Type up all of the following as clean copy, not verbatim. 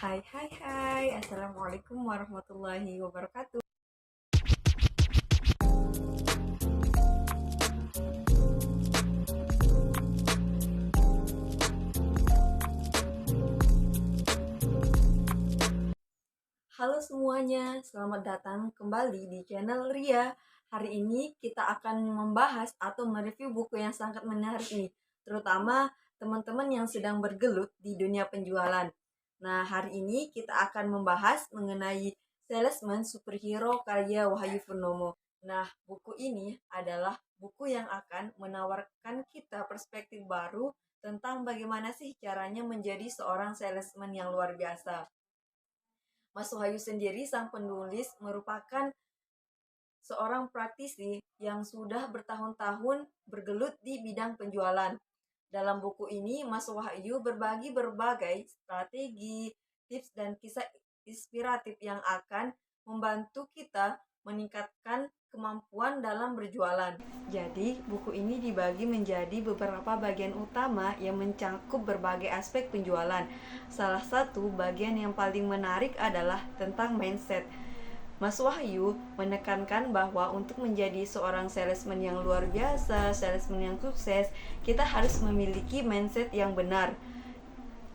Hai hai hai, Assalamualaikum warahmatullahi wabarakatuh. Halo semuanya, selamat datang kembali di channel Ria. Hari ini kita akan membahas atau mereview buku yang sangat menarik nih, terutama teman-teman yang sedang bergelut di dunia penjualan. Nah, hari ini kita akan membahas mengenai Salesman Superhero karya Wahyu Purnomo. Nah, buku ini adalah buku yang akan menawarkan kita perspektif baru tentang bagaimana sih caranya menjadi seorang salesman yang luar biasa. Mas Wahyu sendiri, sang penulis, merupakan seorang praktisi yang sudah bertahun-tahun bergelut di bidang penjualan. Dalam buku ini, Mas Wahyu berbagi berbagai strategi, tips, dan kisah inspiratif yang akan membantu kita meningkatkan kemampuan dalam berjualan. Jadi, buku ini dibagi menjadi beberapa bagian utama yang mencakup berbagai aspek penjualan. Salah satu bagian yang paling menarik adalah tentang mindset. Mas Wahyu menekankan bahwa untuk menjadi seorang salesman yang luar biasa, salesman yang sukses, kita harus memiliki mindset yang benar.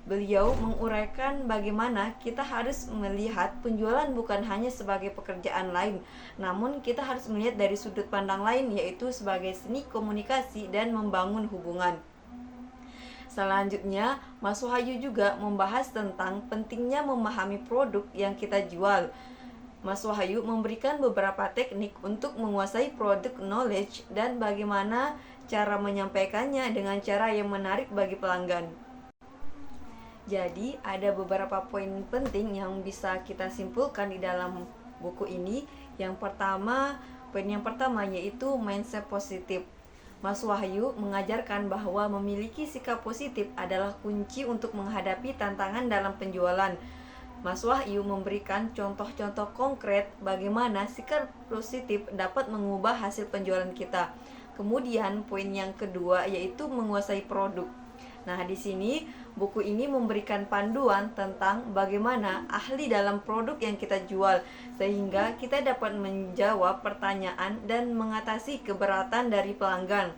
Beliau menguraikan bagaimana kita harus melihat penjualan bukan hanya sebagai pekerjaan lain, namun kita harus melihat dari sudut pandang lain, yaitu sebagai seni komunikasi dan membangun hubungan. Selanjutnya, Mas Wahyu juga membahas tentang pentingnya memahami produk yang kita jual. Mas Wahyu memberikan beberapa teknik untuk menguasai produk knowledge dan bagaimana cara menyampaikannya dengan cara yang menarik bagi pelanggan. Jadi, ada beberapa poin penting yang bisa kita simpulkan di dalam buku ini. Poin yang pertama yaitu mindset positif. Mas Wahyu mengajarkan bahwa memiliki sikap positif adalah kunci untuk menghadapi tantangan dalam penjualan. Mas Wahyu memberikan contoh-contoh konkret bagaimana sikap positif dapat mengubah hasil penjualan kita. Kemudian poin yang kedua yaitu menguasai produk. Nah, di sini buku ini memberikan panduan tentang bagaimana ahli dalam produk yang kita jual, sehingga kita dapat menjawab pertanyaan dan mengatasi keberatan dari pelanggan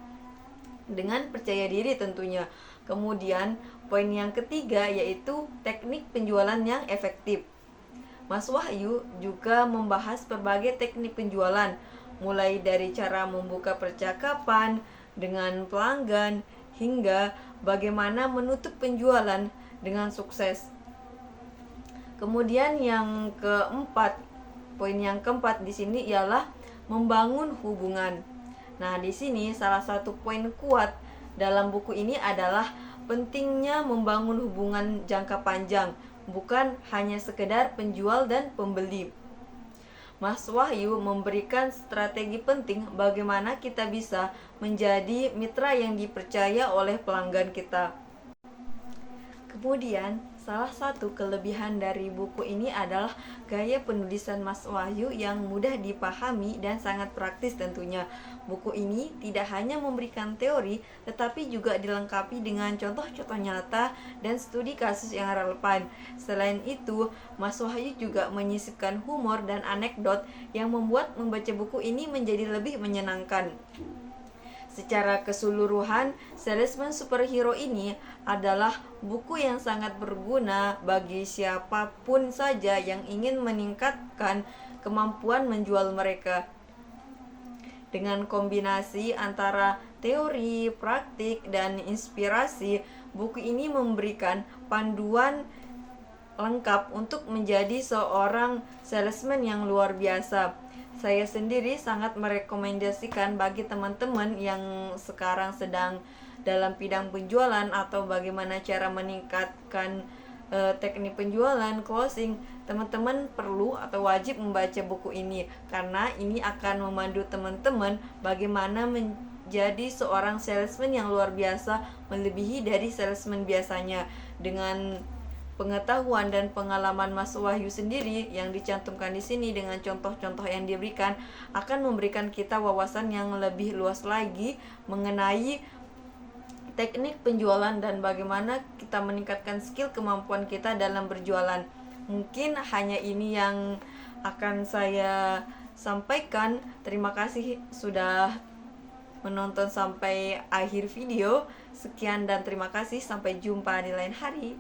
dengan percaya diri tentunya. Kemudian poin yang ketiga yaitu teknik penjualan yang efektif. Mas Wahyu juga membahas berbagai teknik penjualan, mulai dari cara membuka percakapan dengan pelanggan hingga bagaimana menutup penjualan dengan sukses. Kemudian poin yang keempat di sini ialah membangun hubungan. Nah, di sini salah satu poin kuat dalam buku ini adalah pentingnya membangun hubungan jangka panjang, bukan hanya sekedar penjual dan pembeli. Mas Wahyu memberikan strategi penting bagaimana kita bisa menjadi mitra yang dipercaya oleh pelanggan kita. Kemudian, salah satu kelebihan dari buku ini adalah gaya penulisan Mas Wahyu yang mudah dipahami dan sangat praktis tentunya. Buku ini tidak hanya memberikan teori, tetapi juga dilengkapi dengan contoh-contoh nyata dan studi kasus yang relevan. Selain itu, Mas Wahyu juga menyisipkan humor dan anekdot yang membuat membaca buku ini menjadi lebih menyenangkan. Secara keseluruhan, Salesman Superhero ini adalah buku yang sangat berguna bagi siapapun saja yang ingin meningkatkan kemampuan menjual mereka. Dengan kombinasi antara teori, praktik, dan inspirasi, buku ini memberikan panduan lengkap untuk menjadi seorang salesman yang luar biasa. Saya sendiri sangat merekomendasikan bagi teman-teman yang sekarang sedang dalam bidang penjualan atau bagaimana cara meningkatkan teknik penjualan, closing. Teman-teman perlu atau wajib membaca buku ini karena ini akan memandu teman-teman bagaimana menjadi seorang salesman yang luar biasa, melebihi dari salesman biasanya. Dengan pengetahuan dan pengalaman Mas Wahyu sendiri yang dicantumkan di sini dengan contoh-contoh yang diberikan akan memberikan kita wawasan yang lebih luas lagi mengenai teknik penjualan dan bagaimana kita meningkatkan skill kemampuan kita dalam berjualan. Mungkin hanya ini yang akan saya sampaikan. Terima kasih sudah menonton sampai akhir video. Sekian dan terima kasih, sampai jumpa di lain hari.